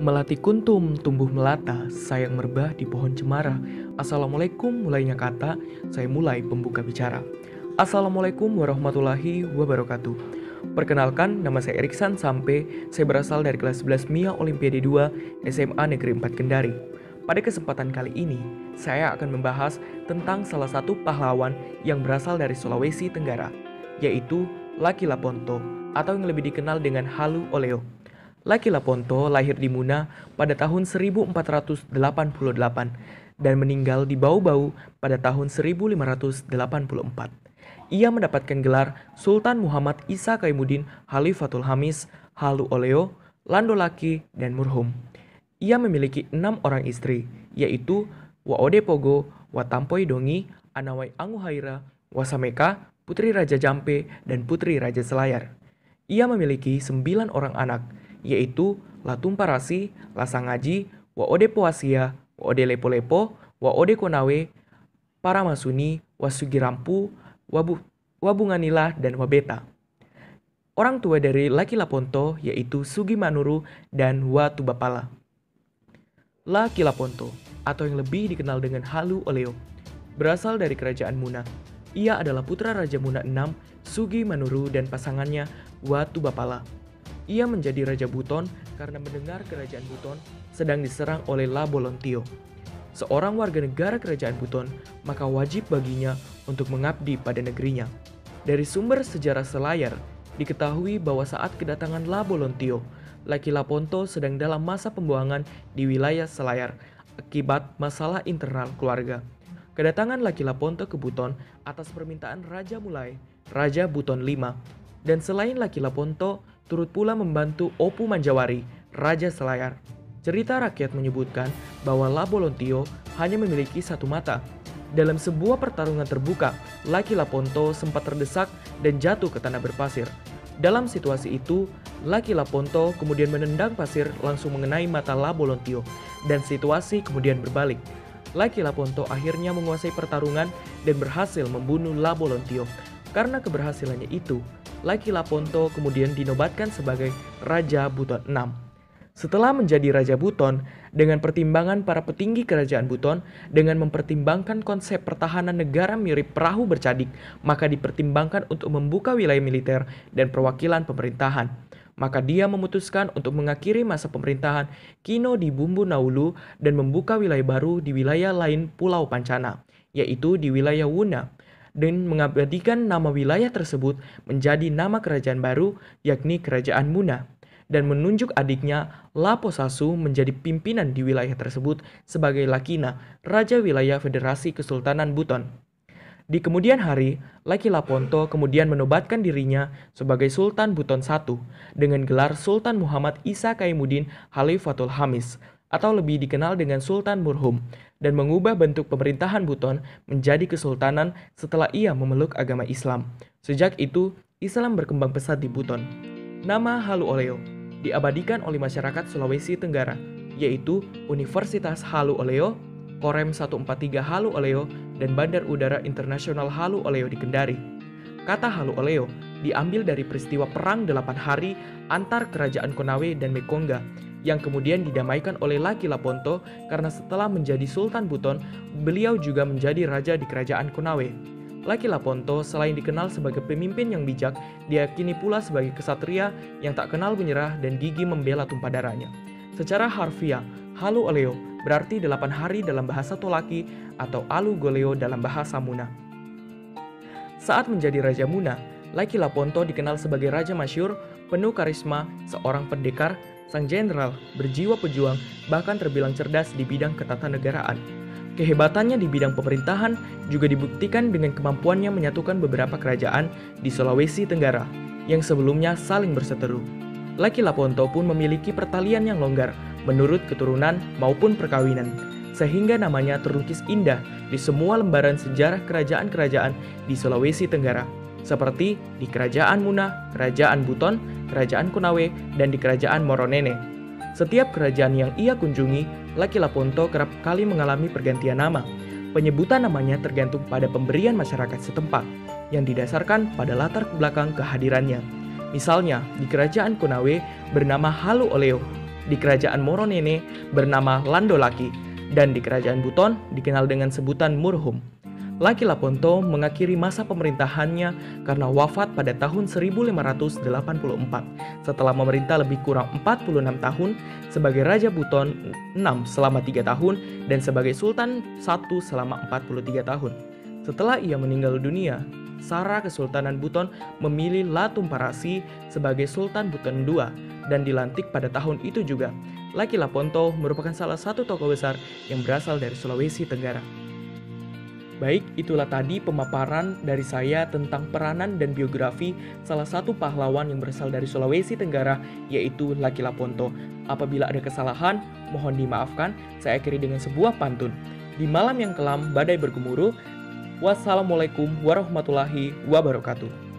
Melati kuntum tumbuh melata, sayang merebah di pohon cemara. Assalamualaikum mulainya kata, saya mulai pembuka bicara. Assalamualaikum warahmatullahi wabarakatuh. Perkenalkan, nama saya Eriksan Sampe, saya berasal dari kelas 11 MIA Olimpiade 2 SMA Negeri 4 Kendari. Pada kesempatan kali ini, saya akan membahas tentang salah satu pahlawan yang berasal dari Sulawesi Tenggara, yaitu Laki Laponto atau yang lebih dikenal dengan Halu Oleo. Laki Laponto lahir di Muna pada tahun 1488 dan meninggal di Bau-Bau pada tahun 1584. Ia mendapatkan gelar Sultan Muhammad Isa Kaimuddin Khalifatul Hamis, Halu Oleo, Lando Laki, dan Murhum. Ia memiliki 6 orang istri, yaitu Waode Pogo, Watampoi Dongi, Anawai Anguhaira, Wasameka, Putri Raja Jampe, dan Putri Raja Selayar. Ia memiliki 9 orang anak, yaitu Latumparasi, Lasangaji, Waode Poasia, Waode Lepo-Lepo, Waode Konawe, Paramasuni, Wasugirampu, Wabunganila, dan Wabeta. Orang tua dari Laki Laponto yaitu Sugi Manuru dan Watubapala. Laki Laponto, atau yang lebih dikenal dengan Halu Oleo, berasal dari kerajaan Muna. Ia adalah putra Raja Muna VI, Sugi Manuru, dan pasangannya Watubapala. Ia menjadi Raja Buton karena mendengar kerajaan Buton sedang diserang oleh Labolontio. Seorang warga negara kerajaan Buton, maka wajib baginya untuk mengabdi pada negerinya. Dari sumber sejarah Selayar, diketahui bahwa saat kedatangan Labolontio, Laki Laponto sedang dalam masa pembuangan di wilayah Selayar akibat masalah internal keluarga. Kedatangan Laki Laponto ke Buton atas permintaan Raja Mulai, Raja Buton V, dan selain Laki Laponto, turut pula membantu Opu Manjawari, Raja Selayar. Cerita rakyat menyebutkan bahwa Labolontio hanya memiliki satu mata. Dalam sebuah pertarungan terbuka, Laki Laponto sempat terdesak dan jatuh ke tanah berpasir. Dalam situasi itu, Laki Laponto kemudian menendang pasir langsung mengenai mata Labolontio, dan situasi kemudian berbalik. Laki Laponto akhirnya menguasai pertarungan dan berhasil membunuh Labolontio. Karena keberhasilannya itu, Laki Laponto kemudian dinobatkan sebagai Raja Buton VI. Setelah menjadi Raja Buton, dengan pertimbangan para petinggi kerajaan Buton, dengan mempertimbangkan konsep pertahanan negara mirip perahu bercadik, maka dipertimbangkan untuk membuka wilayah militer dan perwakilan pemerintahan. Maka dia memutuskan untuk mengakhiri masa pemerintahan Kino di Bumbu Naulu dan membuka wilayah baru di wilayah lain Pulau Pancana, yaitu di wilayah Wuna, dan mengabadikan nama wilayah tersebut menjadi nama kerajaan baru, yakni Kerajaan Muna, dan menunjuk adiknya Laposasu menjadi pimpinan di wilayah tersebut sebagai Lakina, Raja Wilayah Federasi Kesultanan Buton. Di kemudian hari, Laki Laponto kemudian menobatkan dirinya sebagai Sultan Buton I dengan gelar Sultan Muhammad Isa Kaimuddin Khalifatul Hamis, atau lebih dikenal dengan Sultan Murhum, dan mengubah bentuk pemerintahan Buton menjadi kesultanan setelah ia memeluk agama Islam. Sejak itu, Islam berkembang pesat di Buton. Nama Halu Oleo diabadikan oleh masyarakat Sulawesi Tenggara, yaitu Universitas Halu Oleo, Korem 143 Halu Oleo, dan Bandar Udara Internasional Halu Oleo di Kendari. Kata Halu Oleo diambil dari peristiwa Perang 8 Hari antar Kerajaan Konawe dan Mekonga, yang kemudian didamaikan oleh Laki Laponto karena setelah menjadi Sultan Buton, beliau juga menjadi raja di Kerajaan Konawe. Laki Laponto selain dikenal sebagai pemimpin yang bijak, diyakini pula sebagai kesatria yang tak kenal menyerah dan gigih membela tumpah darahnya. Secara harfiah, Halu Oleo berarti 8 hari dalam bahasa Tolaki atau Alu Goleo dalam bahasa Muna. Saat menjadi Raja Muna, Laki Laponto dikenal sebagai raja masyhur, penuh karisma, seorang pendekar, sang jenderal, berjiwa pejuang, bahkan terbilang cerdas di bidang ketatanegaraan. Kehebatannya di bidang pemerintahan juga dibuktikan dengan kemampuannya menyatukan beberapa kerajaan di Sulawesi Tenggara yang sebelumnya saling berseteru. Laki Laponto pun memiliki pertalian yang longgar menurut keturunan maupun perkawinan, sehingga namanya terlukis indah di semua lembaran sejarah kerajaan-kerajaan di Sulawesi Tenggara, seperti di Kerajaan Muna, Kerajaan Buton, Kerajaan Konawe, dan di Kerajaan Moronene. Setiap kerajaan yang ia kunjungi, Laki Laponto kerap kali mengalami pergantian nama. Penyebutan namanya tergantung pada pemberian masyarakat setempat, yang didasarkan pada latar belakang kehadirannya. Misalnya, di Kerajaan Konawe bernama Halu Oleo, di kerajaan Moronene bernama Landolaki, dan di kerajaan Buton dikenal dengan sebutan Murhum. Laki Laponto mengakhiri masa pemerintahannya karena wafat pada tahun 1584 setelah memerintah lebih kurang 46 tahun, sebagai Raja Buton 6 selama 3 tahun dan sebagai Sultan 1 selama 43 tahun. Setelah ia meninggal dunia, Sara Kesultanan Buton memilih Latumparasi sebagai Sultan Buton II dan dilantik pada tahun itu juga. Laki Laponto merupakan salah satu tokoh besar yang berasal dari Sulawesi Tenggara. Baik, itulah tadi pemaparan dari saya tentang peranan dan biografi salah satu pahlawan yang berasal dari Sulawesi Tenggara, yaitu Laki Laponto. Apabila ada kesalahan, mohon dimaafkan. Saya akhiri dengan sebuah pantun. Di malam yang kelam, badai bergemuruh. Wassalamualaikum warahmatullahi wabarakatuh.